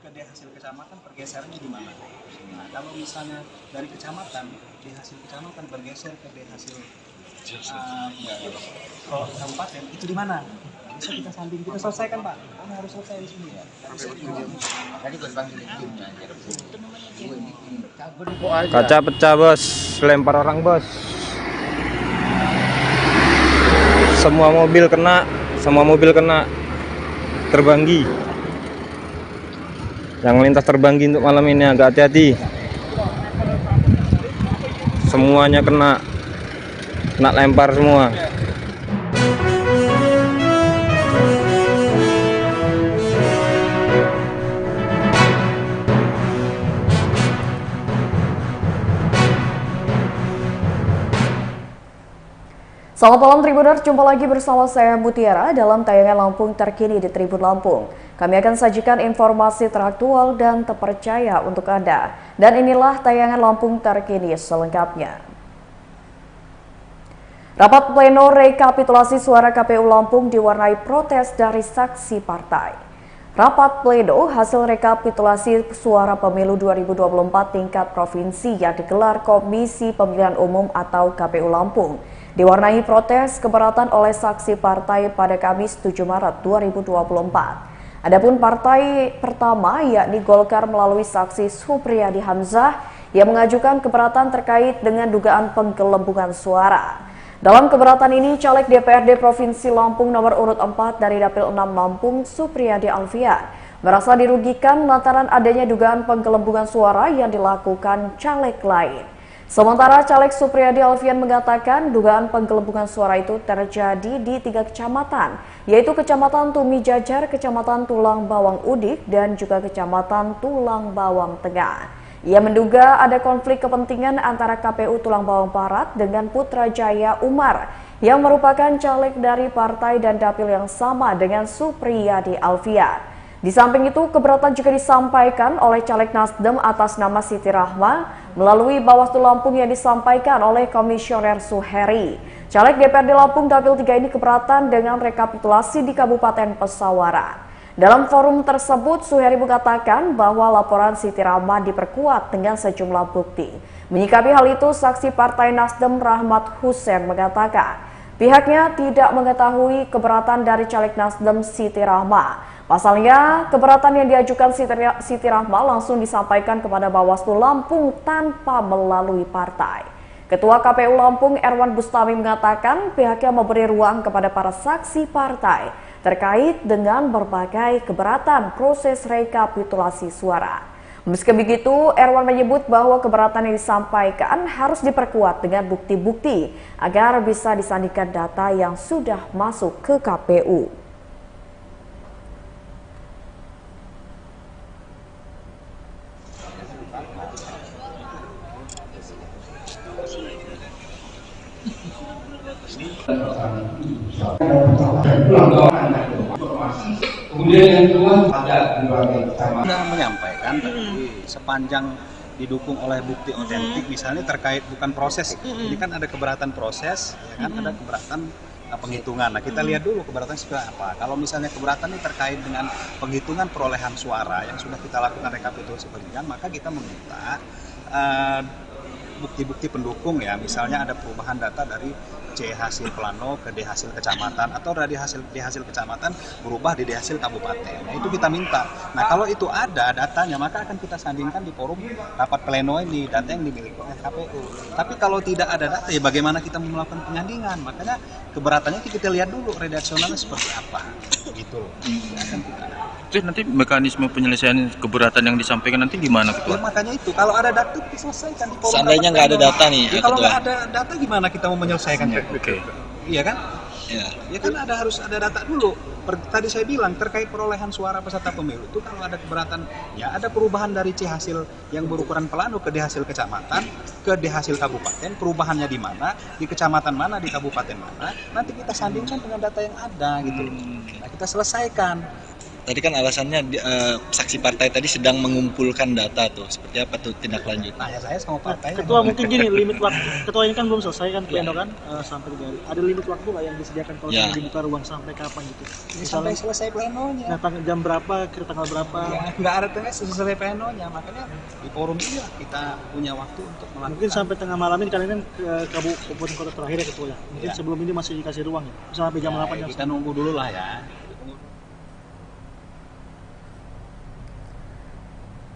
ke D hasil kecamatan pergeserannya di mana? Nah, kalau misalnya dari kecamatan, D hasil kecamatan bergeser ke D hasil kabupaten, itu di mana? Bisa kita sanding, kita selesaikan Pak. Kami harus selesai di sini ya. Kaca pecah bos, lempar orang bos. Semua mobil kena terbanggi. Yang lintas terbanggi untuk malam ini agak hati-hati. Semuanya kena lempar semua. Selamat malam Tribuners, jumpa lagi bersama saya Mutiara dalam tayangan Lampung terkini di Tribun Lampung. Kami akan sajikan informasi teraktual dan terpercaya untuk Anda. Dan inilah tayangan Lampung terkini selengkapnya. Rapat pleno rekapitulasi suara KPU Lampung diwarnai protes dari saksi partai. Rapat pleno hasil rekapitulasi suara pemilu 2024 tingkat provinsi yang digelar Komisi Pemilihan Umum atau KPU Lampung diwarnai protes keberatan oleh saksi partai pada Kamis 7 Maret 2024. Adapun partai pertama yakni Golkar melalui saksi Supriyadi Hamzah yang mengajukan keberatan terkait dengan dugaan penggelembungan suara. Dalam keberatan ini, caleg DPRD Provinsi Lampung nomor urut 4 dari Dapil 6 Lampung, Supriyadi Alfian, merasa dirugikan lantaran adanya dugaan penggelembungan suara yang dilakukan caleg lain. Sementara caleg Supriyadi Alfian mengatakan dugaan penggelembungan suara itu terjadi di 3 kecamatan, yaitu Kecamatan Tumi Jajar, Kecamatan Tulang Bawang Udik, dan juga Kecamatan Tulang Bawang Tengah. Ia menduga ada konflik kepentingan antara KPU Tulang Bawang Barat dengan Putrajaya Umar, yang merupakan caleg dari partai dan dapil yang sama dengan Supriyadi Alfian. Di samping itu, keberatan juga disampaikan oleh caleg Nasdem atas nama Siti Rahma melalui Bawaslu Lampung yang disampaikan oleh Komisioner Suheri. Caleg DPRD Lampung Dapil 3 ini keberatan dengan rekapitulasi di Kabupaten Pesawaran. Dalam forum tersebut, Suheri mengatakan bahwa laporan Siti Rahma diperkuat dengan sejumlah bukti. Menyikapi hal itu, saksi Partai Nasdem Rahmat Hussein mengatakan pihaknya tidak mengetahui keberatan dari caleg Nasdem Siti Rahma. Pasalnya, keberatan yang diajukan Siti Rahma langsung disampaikan kepada Bawaslu Lampung tanpa melalui partai. Ketua KPU Lampung Erwan Bustami mengatakan pihaknya memberi ruang kepada para saksi partai terkait dengan berbagai keberatan proses rekapitulasi suara. Meski begitu, Erwan menyebut bahwa keberatan yang disampaikan harus diperkuat dengan bukti-bukti agar bisa disandingkan data yang sudah masuk ke KPU. Kemudian yang kedua ada berbagai kecamatan. Sudah menyampaikan tadi sepanjang didukung oleh bukti otentik, misalnya terkait bukan proses. Ini kan ada keberatan proses, ya kan, ada keberatan penghitungan. Nah, kita lihat dulu keberatan seperti apa. Kalau misalnya keberatan ini terkait dengan penghitungan perolehan suara yang sudah kita lakukan rekapitulasi penunjukan, maka kita meminta bukti-bukti pendukung, ya, misalnya ada perubahan data dari C hasil plano ke D hasil kecamatan, atau dari D hasil kecamatan berubah di D hasil kabupaten. Nah, itu kita minta. Nah, kalau itu ada datanya, maka akan kita sandingkan di forum rapat pleno ini, data yang dimiliki oleh KPU. Tapi kalau tidak ada data, ya bagaimana kita melakukan penyandingan? Makanya keberatannya kita lihat dulu redaksionalnya seperti apa, gitu loh. Terus nanti mekanisme penyelesaian keberatan yang disampaikan nanti gimana, Ketua? Ya, makanya itu, kalau ada data diselesaikan di forum. Seandainya nggak ada data nih, ya, kalau nggak ada data gimana kita mau menyelesaikannya? Oke. Iya kan? Ya. Ya kan harus ada data dulu. Tadi saya bilang terkait perolehan suara peserta pemilu itu kalau ada keberatan, ya ada perubahan dari C hasil yang berukuran plano ke D hasil kecamatan, ke D hasil kabupaten, perubahannya di mana, di kecamatan mana, di kabupaten mana, nanti kita sandingkan dengan data yang ada gitu. Nah, kita selesaikan. Tadi kan alasannya saksi partai tadi sedang mengumpulkan data tuh. Seperti apa tuh tindak lanjut? Tanya saya sama partai. Ketua mungkin gini, limit waktu. Ketua ini kan belum selesai kan pleno kan sampai 3 hari. Ada limit waktu nggak yang disediakan kalau Ya. dibuka ruang sampai kapan gitu? Ini sampai selesai plenonya. Nah, jam berapa, kira tanggal berapa? Ya, nggak ada tengah selesai plenonya, makanya di forum ini kita punya waktu untuk melakukan. Mungkin sampai tengah malam ini kalian kan ke kabupaten kota terakhir ya ketua ya. Mungkin Ya. sebelum ini masih dikasih ruang ya. Bisa sampai jam 8 jam. Kita nunggu dulu lah ya.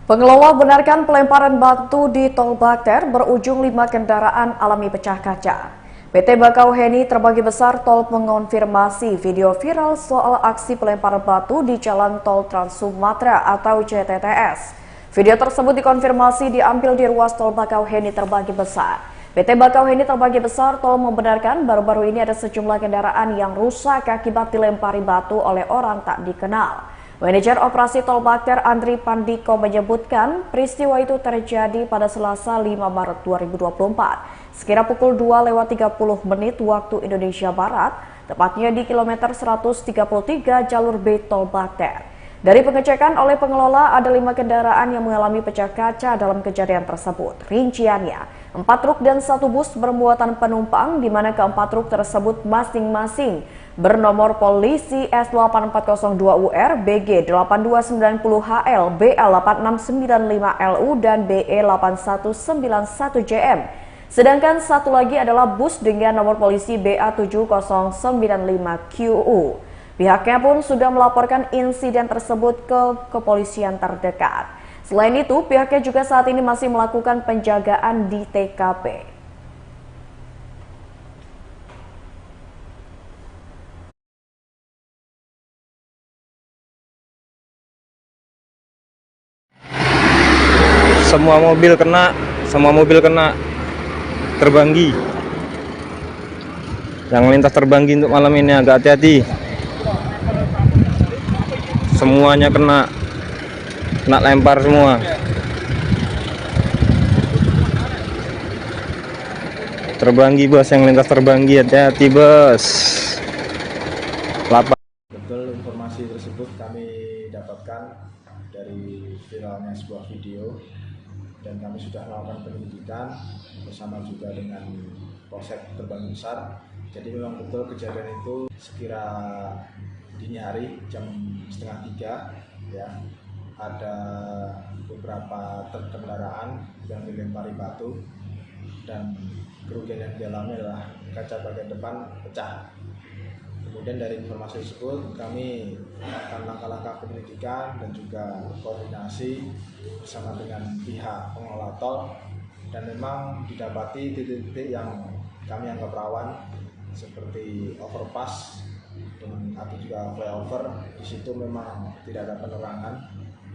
Pengelola benarkan pelemparan batu di Tol Bakter berujung 5 kendaraan alami pecah kaca. PT Bakauheni Terbagi Besar Tol mengonfirmasi video viral soal aksi pelemparan batu di Jalan Tol Trans Sumatera atau JTTS. Video tersebut dikonfirmasi diambil di ruas Tol Bakauheni Terbagi Besar. PT Bakauheni Terbagi Besar Tol membenarkan baru-baru ini ada sejumlah kendaraan yang rusak akibat dilempari batu oleh orang tak dikenal. Manajer Operasi Tol Bakter Andri Pandiko menyebutkan peristiwa itu terjadi pada Selasa 5 Maret 2024. Sekira pukul 2:30 waktu Indonesia Barat, tepatnya di kilometer 133 jalur B Tol Bakter. Dari pengecekan oleh pengelola, ada 5 kendaraan yang mengalami pecah kaca dalam kejadian tersebut. Rinciannya, 4 truk dan 1 bus bermuatan penumpang, di mana keempat truk tersebut masing-masing bernomor polisi S8402UR, BG 8290HL, BL 8695LU, dan BE 8191JM. Sedangkan satu lagi adalah bus dengan nomor polisi BA 7095QU. Pihaknya pun sudah melaporkan insiden tersebut ke kepolisian terdekat. Selain itu, pihaknya juga saat ini masih melakukan penjagaan di TKP. Semua mobil kena terbanggi. Yang melintas terbanggi untuk malam ini agak hati-hati. Semuanya kena lempar semua. Terbanggi bos, yang lintas terbanggi, hati-hati bos. Betul, informasi tersebut kami dapatkan dari viralnya sebuah video dan kami sudah melakukan penyelidikan bersama juga dengan Polsek Terbanggi Besar. Jadi memang betul kejadian itu sekira dini hari jam 2:30 ya, ada beberapa truk kendaraan yang dilempari batu dan kerugian yang dialami adalah kaca bagian depan pecah. Kemudian dari informasi tersebut kami melakukan langkah-langkah penyelidikan dan juga koordinasi bersama dengan pihak pengelola tol, dan memang didapati titik-titik yang kami anggap rawan seperti overpass dan atau juga flyover. Di situ memang tidak ada penerangan,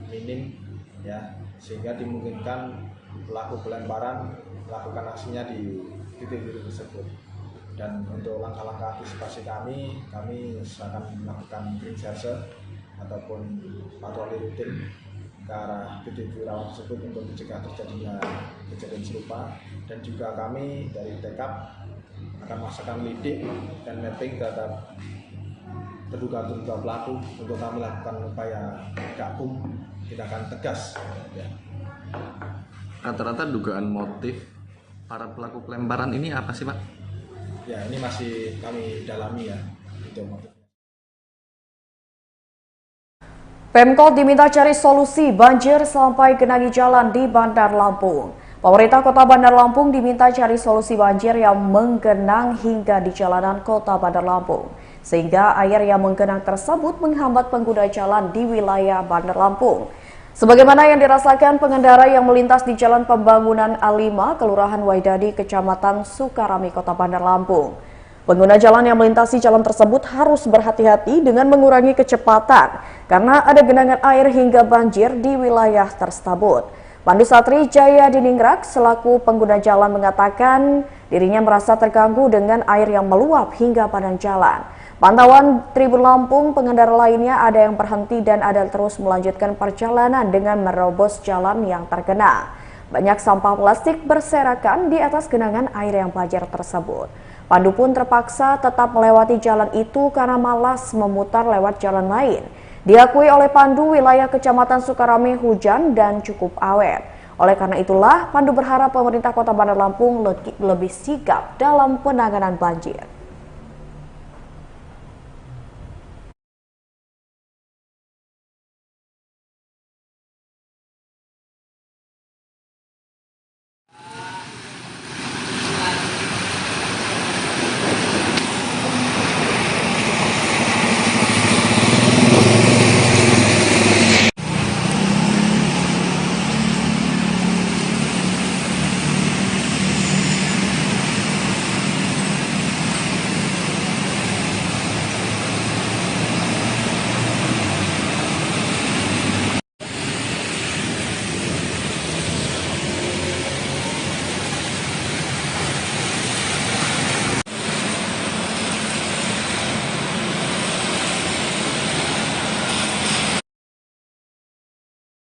minim ya, sehingga dimungkinkan pelaku pelemparan melakukan aksinya di titik-titik tersebut. Dan untuk langkah-langkah antisipasi kami akan melakukan green serse ataupun patroli rutin ke arah titik-titik rawan tersebut untuk mencegah terjadinya kejadian serupa. Dan juga kami dari TKAP akan melaksanakan lidik dan mapping terhadap terduga pelaku untuk kami lakukan upaya gakum tindakan tegas ya. Rata-rata dugaan motif para pelaku pelemparan ini apa sih Pak? Ya, ini masih kami dalami ya, itu motifnya. Pemkot diminta cari solusi banjir sampai genangi jalan di Bandar Lampung. Pemerintah Kota Bandar Lampung diminta cari solusi banjir yang menggenang hingga di jalanan Kota Bandar Lampung, sehingga air yang menggenang tersebut menghambat pengguna jalan di wilayah Bandar Lampung. Sebagaimana yang dirasakan pengendara yang melintas di Jalan Pembangunan A5, Kelurahan Waidadi, Kecamatan Sukarami, Kota Bandar Lampung. Pengguna jalan yang melintasi jalan tersebut harus berhati-hati dengan mengurangi kecepatan karena ada genangan air hingga banjir di wilayah tersebut. Pandu Satri Jaya Diningrak selaku pengguna jalan mengatakan dirinya merasa terganggu dengan air yang meluap hingga badan jalan. Pantauan Tribun Lampung, pengendara lainnya ada yang berhenti dan ada terus melanjutkan perjalanan dengan merobos jalan yang tergenang. Banyak sampah plastik berserakan di atas genangan air yang banjir tersebut. Pandu pun terpaksa tetap melewati jalan itu karena malas memutar lewat jalan lain. Diakui oleh Pandu, wilayah Kecamatan Sukarame hujan dan cukup awet. Oleh karena itulah, Pandu berharap pemerintah Kota Bandar Lampung lebih sigap dalam penanganan banjir.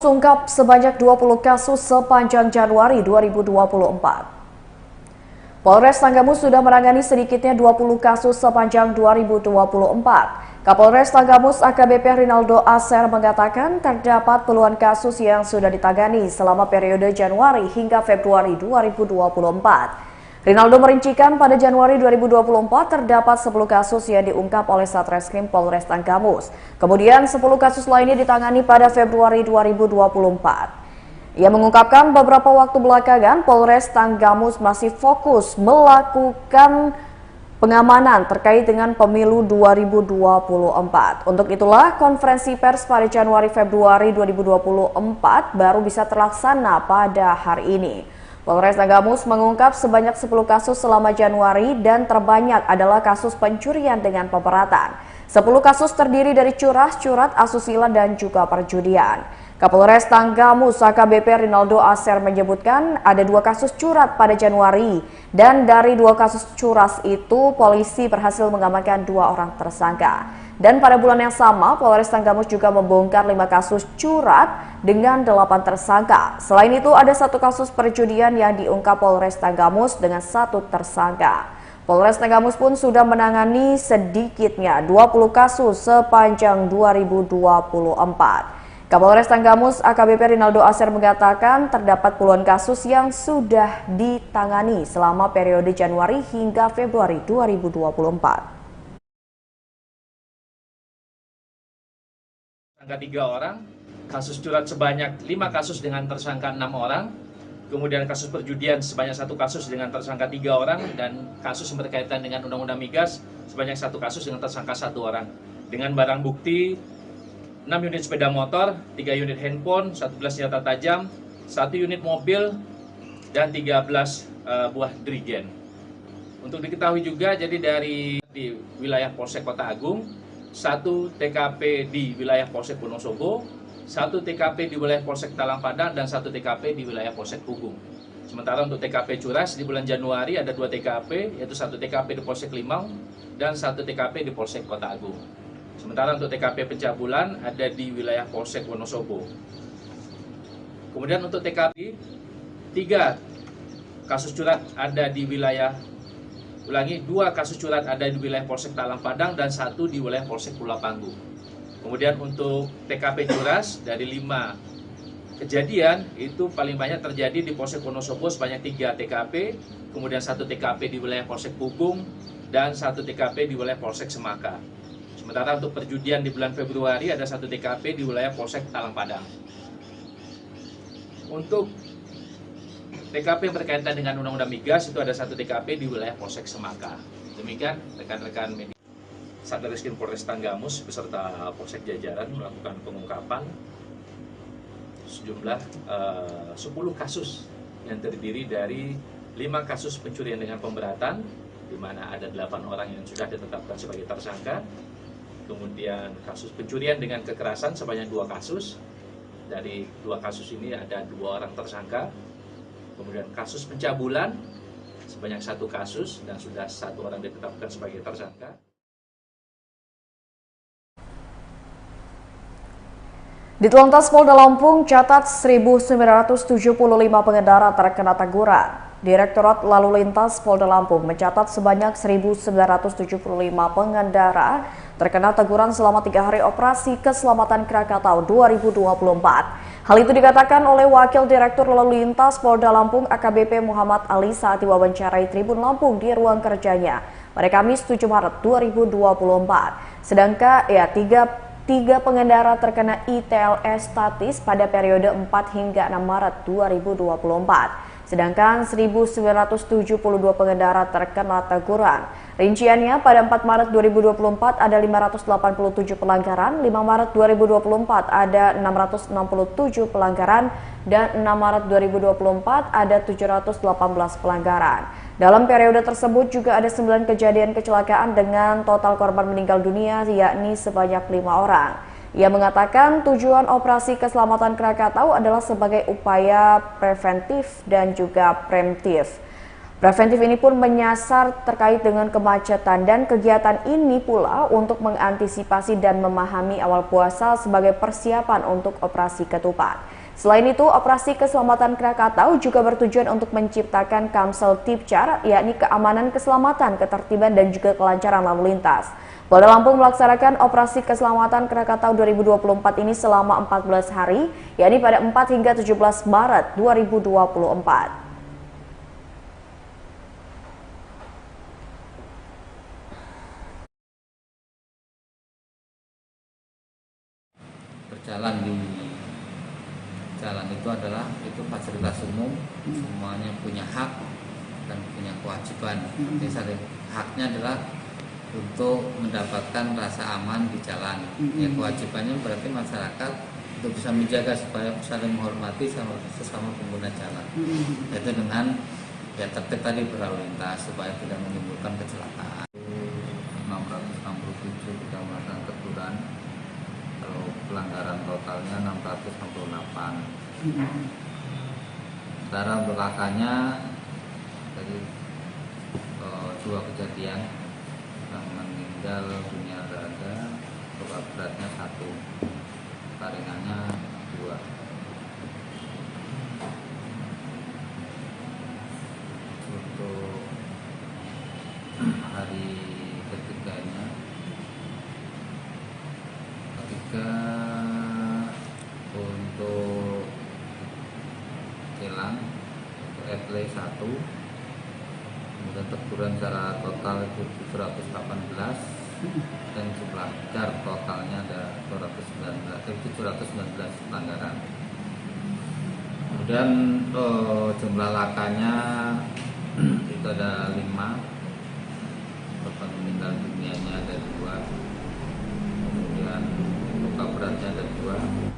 Ungkap sebanyak 20 kasus sepanjang Januari 2024. Polres Tanggamus sudah menangani sedikitnya 20 kasus sepanjang 2024. Kapolres Tanggamus AKBP Rinaldo Aser mengatakan terdapat puluhan kasus yang sudah ditangani selama periode Januari hingga Februari 2024. Rinaldo merincikan pada Januari 2024 terdapat 10 kasus yang diungkap oleh Satreskrim Polres Tanggamus. Kemudian 10 kasus lainnya ditangani pada Februari 2024. Ia mengungkapkan beberapa waktu belakangan Polres Tanggamus masih fokus melakukan pengamanan terkait dengan pemilu 2024. Untuk itulah konferensi pers pada Januari-Februari 2024 baru bisa terlaksana pada hari ini. Polres Tanggamus mengungkap sebanyak 10 kasus selama Januari dan terbanyak adalah kasus pencurian dengan pemberatan. 10 kasus terdiri dari curas-curat, asusila dan juga perjudian. Kapolres Tanggamus AKBP Rinaldo Aser menyebutkan ada 2 kasus curat pada Januari dan dari 2 kasus curas itu polisi berhasil mengamankan 2 orang tersangka. Dan pada bulan yang sama, Polres Tanggamus juga membongkar 5 kasus curat dengan 8 tersangka. Selain itu, ada 1 kasus perjudian yang diungkap Polres Tanggamus dengan 1 tersangka. Polres Tanggamus pun sudah menangani sedikitnya 20 kasus sepanjang 2024. Kapolres Tanggamus AKBP Rinaldo Aser mengatakan terdapat puluhan kasus yang sudah ditangani selama periode Januari hingga Februari 2024. Tersangka 3 orang, kasus curat sebanyak 5 kasus dengan tersangka 6 orang, kemudian kasus perjudian sebanyak 1 kasus dengan tersangka 3 orang, dan kasus yang berkaitan dengan Undang-Undang Migas sebanyak 1 kasus dengan tersangka 1 orang. Dengan barang bukti 6 unit sepeda motor, 3 unit handphone, 11 senjata tajam, 1 unit mobil, dan 13 buah drigen. Untuk diketahui juga, jadi dari di wilayah Polsek Kota Agung, 1 TKP di wilayah Polsek Wonosobo, 1 TKP di wilayah Polsek Talang Padang, dan 1 TKP di wilayah Polsek Pugung. Sementara untuk TKP curas di bulan Januari ada 2 TKP, yaitu 1 TKP di Polsek Limau dan 1 TKP di Polsek Kota Agung. Sementara untuk TKP pencabulan ada di wilayah Polsek Wonosobo. Kemudian untuk TKP, 3 kasus curat ada di wilayah 2 kasus curat ada di wilayah Polsek Talang Padang dan 1 di wilayah Polsek Pulau Panggung. Kemudian untuk TKP curas dari 5 kejadian itu paling banyak terjadi di Polsek Wonosobo sebanyak 3 TKP, kemudian 1 TKP di wilayah Polsek Pugung dan 1 TKP di wilayah Polsek Semaka. Sementara untuk perjudian di bulan Februari ada 1 TKP di wilayah Polsek Talang Padang. Untuk TKP yang berkaitan dengan Undang-Undang Migas itu ada 1 TKP di wilayah Polsek Semaka. Demikian rekan-rekan media. Satreskrim Polres Tanggamus beserta Polsek jajaran melakukan pengungkapan sejumlah 10 kasus yang terdiri dari 5 kasus pencurian dengan pemberatan, di mana ada 8 orang yang sudah ditetapkan sebagai tersangka. Kemudian kasus pencurian dengan kekerasan sebanyak 2 kasus. Dari 2 kasus ini ada 2 orang tersangka. Kemudian kasus pencabulan sebanyak 1 kasus dan sudah 1 orang ditetapkan sebagai tersangka. Ditelantas Polda Lampung catat 1.975 pengendara terkena teguran. Direktorat Lalu Lintas Polda Lampung mencatat sebanyak 1.975 pengendara terkena teguran selama 3 hari operasi keselamatan Krakatau 2024. Hal itu dikatakan oleh Wakil Direktur Lalu Lintas Polda Lampung AKBP Muhammad Ali saat diwawancarai Tribun Lampung di ruang kerjanya pada Kamis 7 Maret 2024. Sedangkan tiga pengendara terkena ITLS statis pada periode 4 hingga 6 Maret 2024. Sedangkan 1.972 pengendara terkena teguran. Rinciannya pada 4 Maret 2024 ada 587 pelanggaran, 5 Maret 2024 ada 667 pelanggaran, dan 6 Maret 2024 ada 718 pelanggaran. Dalam periode tersebut juga ada 9 kejadian kecelakaan dengan total korban meninggal dunia yakni sebanyak 5 orang. Ia mengatakan tujuan operasi keselamatan Krakatau adalah sebagai upaya preventif dan juga preemptif. Preventif ini pun menyasar terkait dengan kemacetan dan kegiatan ini pula untuk mengantisipasi dan memahami awal puasa sebagai persiapan untuk operasi ketupat. Selain itu, operasi keselamatan Krakatau juga bertujuan untuk menciptakan Kamsel Tipcar, yakni keamanan, keselamatan, ketertiban, dan juga kelancaran lalu lintas. Polda Lampung melaksanakan operasi keselamatan Krakatau 2024 ini selama 14 hari, yakni pada 4 hingga 17 Maret 2024. Berjalan di jalan itu adalah fasilitas umum, semuanya punya hak dan punya kewajiban. Jadi haknya adalah untuk mendapatkan rasa aman di jalan. Ya, kewajibannya berarti masyarakat untuk bisa menjaga supaya saling menghormati sesama pengguna jalan. Yaitu dengan tertib tadi berlalu lintas supaya tidak menimbulkan kecelakaan. 667 kita melakukan teguran. Kalau pelanggaran totalnya 668. Secara belakangnya dari 2 kejadian yang meninggal dunia ada, luka beratnya 1, ringannya 2. Untuk hari ketiganya, untuk tilang, untuk etle 1, kemudian teguran secara total itu 718, dan jumlah jar totalnya ada 719 pelanggaran. Kemudian jumlah lakanya itu ada 5, korban meninggal dunianya ada 2, kemudian luka beratnya ada 2.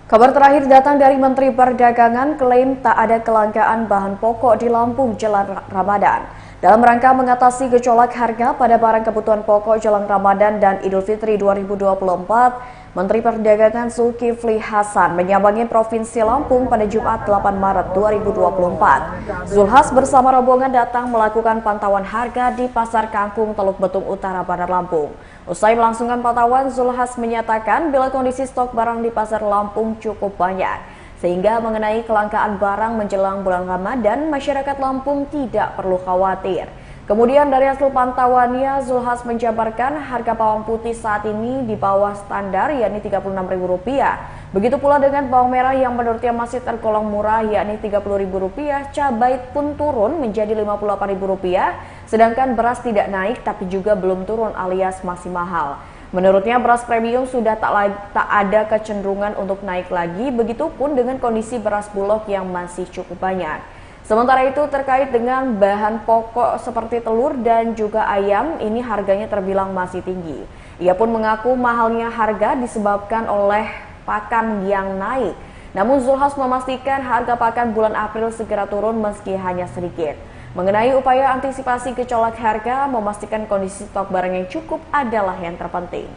Kabar terakhir datang dari Menteri Perdagangan klaim tak ada kelangkaan bahan pokok di Lampung jelang Ramadan. Dalam rangka mengatasi gejolak harga pada barang kebutuhan pokok jelang Ramadan dan Idul Fitri 2024, Menteri Perdagangan Zulkifli Hasan menyambangi Provinsi Lampung pada Jumat 8 Maret 2024. Zulhas bersama rombongan datang melakukan pantauan harga di Pasar Kangkung Teluk Betung Utara, Bandar Lampung. Usai melangsungkan pantauan, Zulhas menyatakan bila kondisi stok barang di Pasar Lampung cukup banyak, sehingga mengenai kelangkaan barang menjelang bulan Ramadan, masyarakat Lampung tidak perlu khawatir. Kemudian dari hasil pantauannya, Zulhas menjabarkan harga bawang putih saat ini di bawah standar, yakni Rp36.000. Begitu pula dengan bawang merah yang menurutnya masih tergolong murah, yakni Rp30.000. Cabai pun turun menjadi Rp58.000, sedangkan beras tidak naik tapi juga belum turun alias masih mahal. Menurutnya beras premium sudah tak ada kecenderungan untuk naik lagi, begitupun dengan kondisi beras bulog yang masih cukup banyak. Sementara itu terkait dengan bahan pokok seperti telur dan juga ayam, ini harganya terbilang masih tinggi. Ia pun mengaku mahalnya harga disebabkan oleh pakan yang naik. Namun Zulhas memastikan harga pakan bulan April segera turun meski hanya sedikit. Mengenai upaya antisipasi gejolak harga, memastikan kondisi stok barang yang cukup adalah yang terpenting.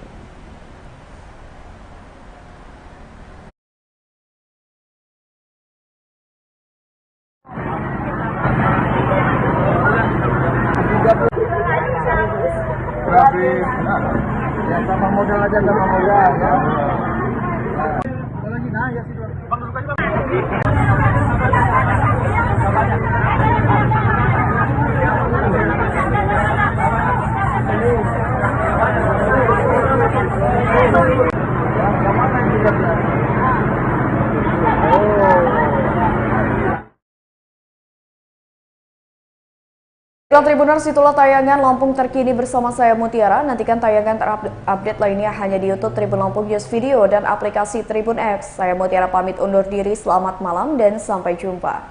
Ya sama modal aja sama modal ya. Tribuners, itulah tayangan Lampung terkini bersama saya Mutiara. Nantikan tayangan terupdate lainnya hanya di YouTube Tribun Lampung News Video dan aplikasi Tribun X. Saya Mutiara pamit undur diri, selamat malam dan sampai jumpa.